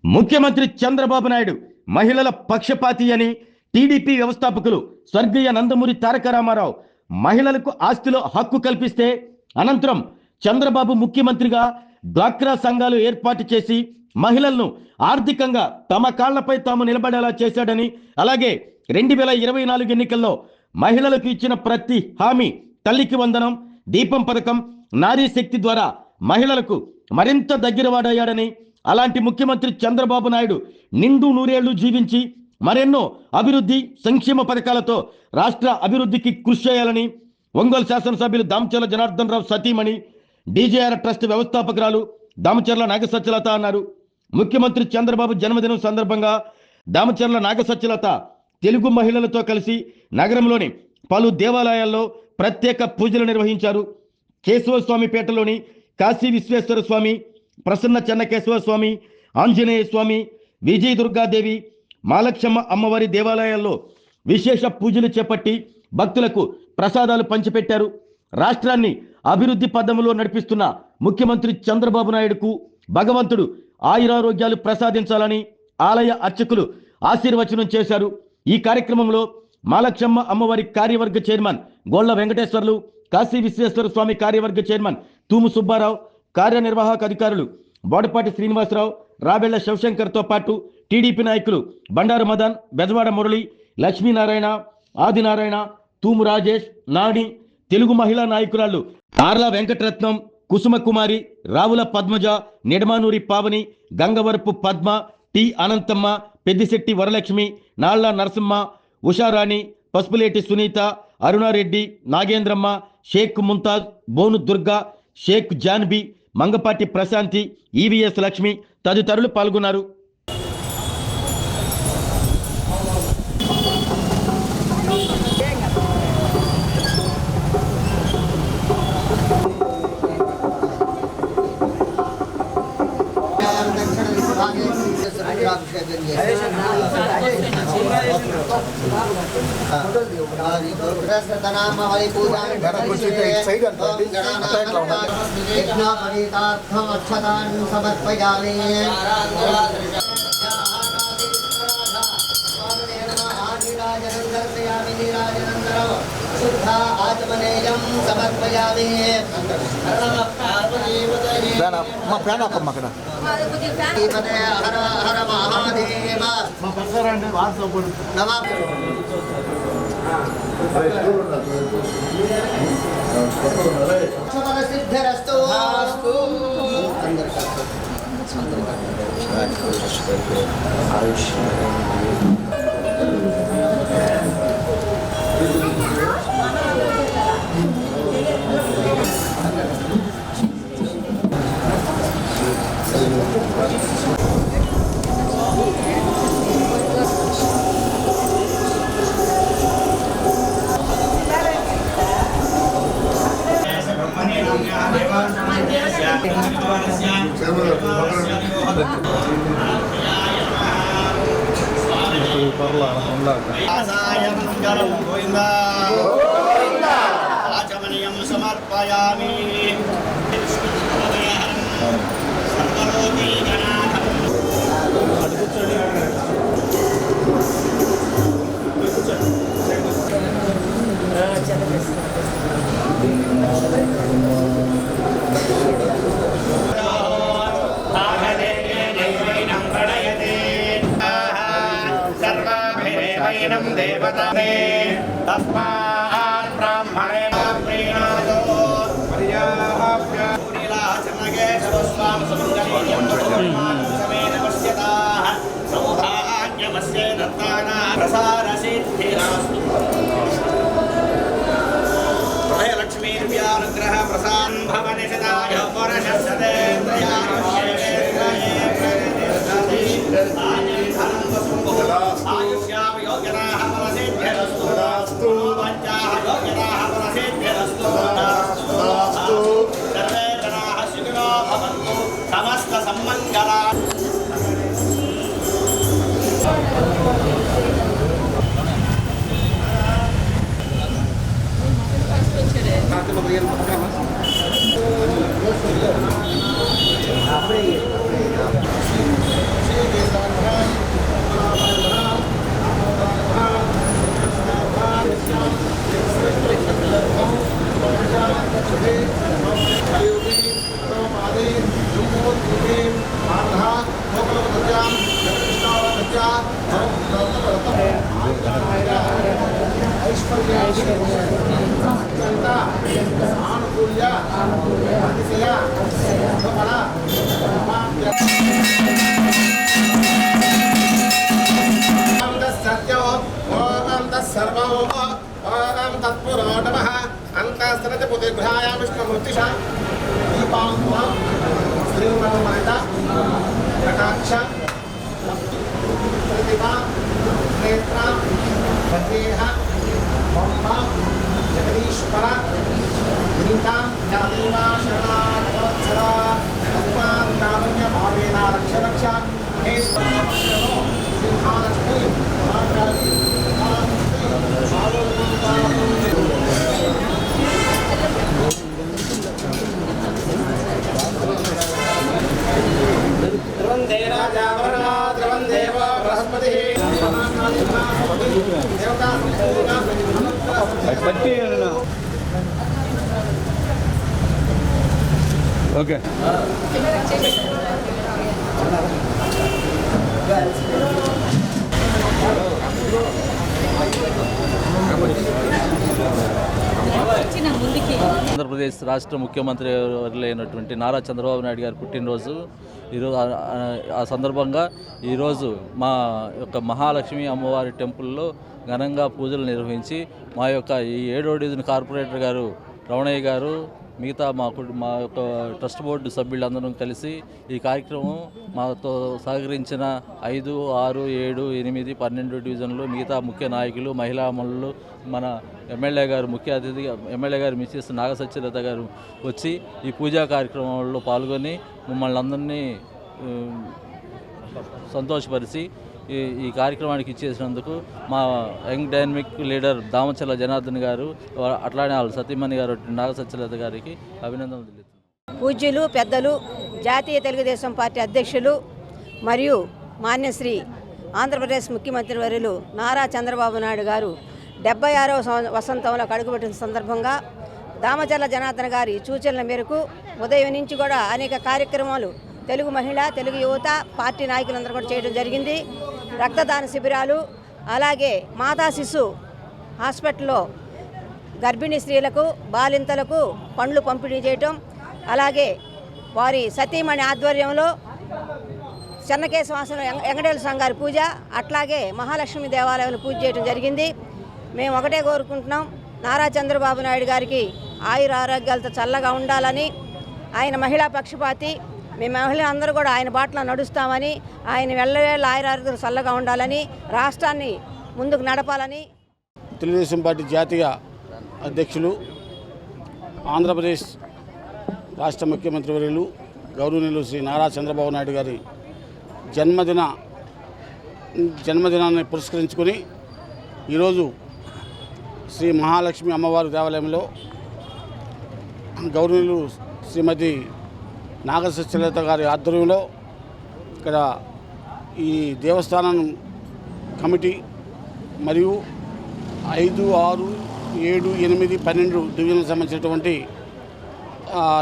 ముఖ్యమంత్రి చంద్రబాబు నాయుడు మహిళల పక్షపాతి అని టీడీపీ వ్యవస్థాపకులు స్వర్గీయ నందమూరి తారక రామారావు మహిళలకు ఆస్తిలో హక్కు కల్పిస్తే అనంతరం చంద్రబాబు ముఖ్యమంత్రిగా డ్వాక్రా సంఘాలు ఏర్పాటు చేసి మహిళలను ఆర్థికంగా తమ కాళ్లపై తాము నిలబడేలా చేశాడని, అలాగే 2024 ఎన్నికల్లో మహిళలకు ఇచ్చిన ప్రతి హామీ, తల్లికి వందనం, దీపం పథకం, నారీ శక్తి ద్వారా మహిళలకు మరింత దగ్గరవాడయ్యాడని, అలాంటి ముఖ్యమంత్రి చంద్రబాబు నాయుడు నిండు నూరేళ్లు జీవించి మరెన్నో అభివృద్ధి సంక్షేమ పథకాలతో రాష్ట్ర అభివృద్ధికి కృషి చేయాలని ఒంగోలు శాసనసభ్యులు దామచర్ల జనార్దన్ రావు సతీమణి డీజేఆర్ ట్రస్ట్ వ్యవస్థాపకురాలు దామచర్ల నాగసత్యలత అన్నారు. ముఖ్యమంత్రి చంద్రబాబు జన్మదినం సందర్భంగా దామచర్ల నాగసత్యలత తెలుగు మహిళలతో కలిసి నగరంలోని పలు దేవాలయాల్లో ప్రత్యేక పూజలు నిర్వహించారు. కేశవస్వామిపేటలోని కాశీ విశ్వేశ్వర స్వామి, ప్రసన్న చెన్నకేశవ స్వామి, ఆంజనేయ స్వామి, విజయ దుర్గాదేవి, మాలక్షమ్మ అమ్మవారి దేవాలయాల్లో విశేష పూజలు చేపట్టి భక్తులకు ప్రసాదాలు పంచిపెట్టారు. రాష్ట్రాన్ని అభివృద్ధి పథంలో నడిపిస్తున్న ముఖ్యమంత్రి చంద్రబాబు నాయుడుకు భగవంతుడు ఆయురారోగ్యాలు ప్రసాదించాలని ఆలయ అర్చకులు ఆశీర్వచనం చేశారు. ఈ కార్యక్రమంలో మాలక్షమ్మ అమ్మవారి కార్యవర్గ చైర్మన్ గోళ్ల వెంకటేశ్వర్లు, కాశీ విశ్వేశ్వర స్వామి కార్యవర్గ చైర్మన్ తూము సుబ్బారావు, కార్యనిర్వాహక అధికారులు బోడపాటి శ్రీనివాసరావు, రాబెళ్ల శివశంకర్తో పాటు టీడీపీ నాయకులు బండారు మదన్, బెజవాడ మురళి, లక్ష్మీనారాయణ, ఆదినారాయణ, తూము రాజేష్, నాని, తెలుగు మహిళా నాయకురాళ్లు ఆర్ల వెంకటరత్నం, కుసుమ కుమారి, రావుల పద్మజ, నిడమానూరి పావని, గంగవరపు పద్మ, టి అనంతమ్మ, పెద్దిశెట్టి వరలక్ష్మి, నాళ్ల నరసింహ, ఉషారాణి, పసుపులేటి సునీత, అరుణారెడ్డి, నాగేంద్రమ్మ, షేక్ ముంతాజ్, బోను దుర్గా, షేక్ జాన్బీ, మంగపాటి ప్రశాంతి, ఈవీఎస్ లక్ష్మి తదితరులు పాల్గొన్నారు. సమర్పయామి. దేవతే తస్మాత్ బ్రాహ్మణే ప్రీణాదో పర్యాప్య నీలాచనగేశ్వరస్వామి సుమంగళీయం సమేన పశ్యతాః సౌభాగ్యమస్య దత్తానా ప్రసార సిద్ధిరాస్తు. ప్రళయలక్ష్మీర్వ్యానుగ్రహ ప్రసాన్ భవని సదాయ సమస్త సమ్మంగళ. ఆనుకూల్య అతిశయ బల సత్యో ఓం తత్సర్వో ఓం తత్పురో నమః అంతఃసరతి బుద్ధిభ్యాయ విష్ణుమూర్తిష దీపాంకుమ శ్రీమన్మత కటాక్ష ప్రతిభా నేత్ర ప్రదేహ బొమ్మ జగదీశ్వర గీతా జాతీవా శరణాగవత్సర తస్మాత్ కామన్య భావేన రక్ష రక్ష హే సింహాలక్ష్మి మహాకాళి ధ్రువందే రాజా వరుణో ధ్రువం దేవో బృహస్పతి దేవతా ఓకే ఆంధ్రప్రదేశ్ రాష్ట్ర ముఖ్యమంత్రి అయినటువంటి నారా చంద్రబాబు నాయుడు గారి పుట్టినరోజు ఈరోజు ఆ సందర్భంగా ఈరోజు మా యొక్క మహాలక్ష్మి అమ్మవారి టెంపుల్లో ఘనంగా పూజలు నిర్వహించి మా యొక్క ఈ 7వ డివిజన్ కార్పొరేటర్ గారు రమణయ్య గారు మిగతా మా యొక్క ట్రస్ట్ బోర్డు సభ్యులందరం కలిసి ఈ కార్యక్రమం మాతో సహకరించిన 5, 6, 7, 8, 12 డివిజన్లు మిగతా ముఖ్య నాయకులు మహిళా అమలు మన ఎమ్మెల్యే గారు ముఖ్య అతిథిగా ఎమ్మెల్యే గారు మిసెస్ నాగసత్యలత గారు వచ్చి ఈ పూజా కార్యక్రమంలో పాల్గొని మమ్మల్ని అందరినీ సంతోషపరిచి ఈ కార్యక్రమానికి ఇచ్చేసినందుకు మా young dynamic leader Damachalla Janardhan గారు అట్లానే వాళ్ళ సతీమణి గారు నాగసత్యలత గారికి అభినందనలు తెలుపుతున్నాను. పూజ్యులు పెద్దలు జాతీయ తెలుగుదేశం పార్టీ అధ్యక్షులు మరియు మాన్యశ్రీ ఆంధ్రప్రదేశ్ ముఖ్యమంత్రి వర్యులు నారా చంద్రబాబు నాయుడు గారు 76వ వసంతంలో అడుగుపెట్టిన సందర్భంగా దామచల్ల జనార్దన్ గారి సూచనల మేరకు ఉదయం నుంచి కూడా అనేక కార్యక్రమాలు తెలుగు మహిళ తెలుగు యువత పార్టీ నాయకులందరూ కూడా చేయడం జరిగింది. రక్తదాన శిబిరాలు, అలాగే మాతా శిశు హాస్పిటల్లో గర్భిణీ స్త్రీలకు బాలింతలకు పండ్లు పంపిణీ చేయటం, అలాగే వారి సతీమణి ఆధ్వర్యంలో చెన్నకేశవాసన వెంకటేశ్వర స్వామి గారి పూజ, అట్లాగే మహాలక్ష్మి దేవాలయంలో పూజ చేయడం జరిగింది. మేము ఒకటే కోరుకుంటున్నాం, నారా చంద్రబాబు నాయుడు గారికి ఆయుర ఆరోగ్యాలతో చల్లగా ఉండాలని, ఆయన మహిళా పక్షపాతి, మేము మహిళలందరూ కూడా ఆయన బాటలో నడుస్తామని, ఆయన వెళ్ళవేళ్ళ ఆయురారోగ్యాలు చల్లగా ఉండాలని, రాష్ట్రాన్ని ముందుకు నడపాలని. తెలుగుదేశం పార్టీ జాతీయ అధ్యక్షులు ఆంధ్రప్రదేశ్ రాష్ట్ర ముఖ్యమంత్రి వర్యులు గౌరవనీయులు శ్రీ నారా చంద్రబాబు నాయుడు గారి జన్మదినాన్ని పురస్కరించుకొని ఈరోజు శ్రీ మహాలక్ష్మి అమ్మవారి దేవాలయంలో గౌరవనీయులు శ్రీమతి నాగసత్యలత గారి ఆధ్వర్యంలో ఇక్కడ ఈ దేవస్థానం కమిటీ మరియు 5, 6, 7, 8, 12 డివిజన్లకు సంబంధించినటువంటి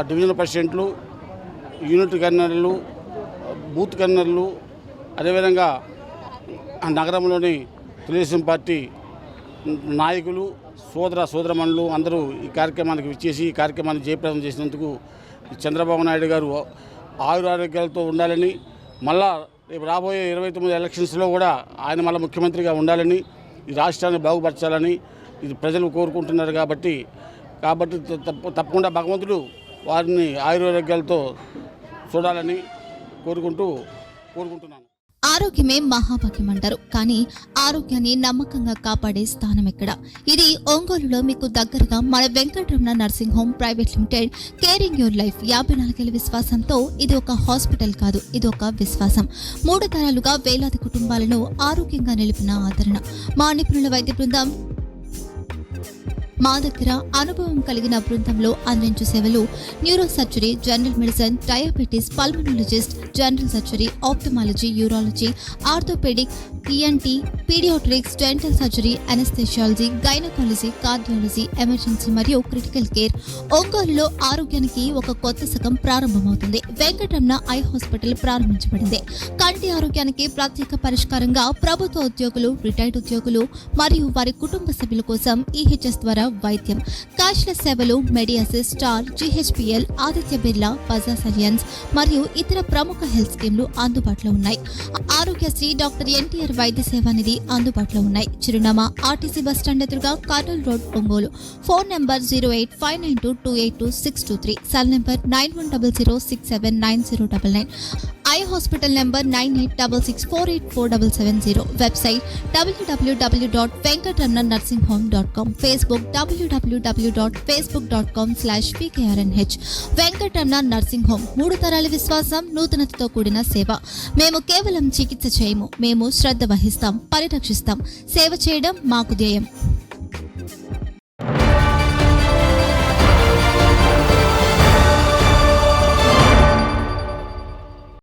డివిజన్ ప్రెసిడెంట్లు, యూనిట్ కన్వీనర్లు, బూత్ కన్వీనర్లు, అదేవిధంగా నగరంలోని తెలుగుదేశం పార్టీ నాయకులు, సోదరమణులు అందరూ ఈ కార్యక్రమానికి విచ్చేసి ఈ కార్యక్రమాన్ని జయప్రదం చేసినందుకు చంద్రబాబు నాయుడు గారు ఆయురారోగ్యాలతో ఉండాలని, మళ్ళా రేపు రాబోయే 29 ఎలక్షన్స్లో కూడా ఆయన మళ్ళీ ముఖ్యమంత్రిగా ఉండాలని, ఈ రాష్ట్రాన్ని బాగుపరచాలని ఇది ప్రజలు కోరుకుంటున్నారు. కాబట్టి తప్పకుండా భగవంతుడు వారిని ఆయురారోగ్యాలతో చూడాలని కోరుకుంటున్నాను. ఆరోగ్యమే మహాభాగ్యం అంటారు, కానీ ఆరోగ్యాన్ని నమ్మకంగా కాపాడే స్థానం ఎక్కడ? ఇది ఒంగోలులో మీకు దగ్గరగా మన Venkataramana nursing home private limited. Caring your life 54 ఏళ్ల విశ్వాసంతో ఇది ఒక హాస్పిటల్ కాదు, ఇది ఒక విశ్వాసం. 3 తరాలుగా వేలాది కుటుంబాలను ఆరోగ్యంగా నిలిపిన ఆదరణ. మా నిపుణుల వైద్య బృందం మా దగ్గర అనుభవం కలిగిన బృందంలో అందించే సేవలు neuro surgery, general medicine, diabetes, pulmonologist, general surgery, ophthalmology, urology, orthopaedic, ENT, paediatrics, dental surgery, anaesthesiology, gynaecology, cardiology, emergency మరియు క్రిటికల్ కేర్. ఒంగోలులో ఆరోగ్యానికి ఒక కొత్త శకం ప్రారంభమవుతుంది. వెంకటరమణ ఐ హాస్పిటల్ ప్రారంభించబడింది. కంటి ఆరోగ్యానికి ప్రత్యేక పరిష్కారంగా ప్రభుత్వ ఉద్యోగులు, రిటైర్డ్ ఉద్యోగులు మరియు వారి కుటుంబ సభ్యుల కోసం ఈహెచ్ఎస్ ద్వారా వైద్యం, క్యాష్లెస్ సేవలు, మెడియాసిస్, Star, GHPL, Aditya Birla, Bajaj Allianz మరియు ఇతర ప్రముఖ హెల్త్ స్కీమ్లు అందుబాటులో ఉన్నాయి. ఆరోగ్యశ్రీ, డాక్టర్ ఎన్టీఆర్ వైద్య సేవా నిధి అందుబాటులో ఉన్నాయి. చిరునామా ఆర్టీసీ బస్ స్టాండ్ ఎదురుగా, Kurnool road, Ongole. Phone number 08592282623, cell number 9100679099. Eye hospital number 9866484770. Website www.venkatramannursing.com. Facebook www.facebook.com/pkrnh. Venkataramana nursing home, 3 తరాల విశ్వాసం, నూతనతతో కూడిన సేవ. మేము కేవలం చికిత్స చేయము, మేము శ్రద్ధ వహిస్తాం, పరిరక్షిస్తాం. సేవ చేయడం మాకు ధ్యేయం.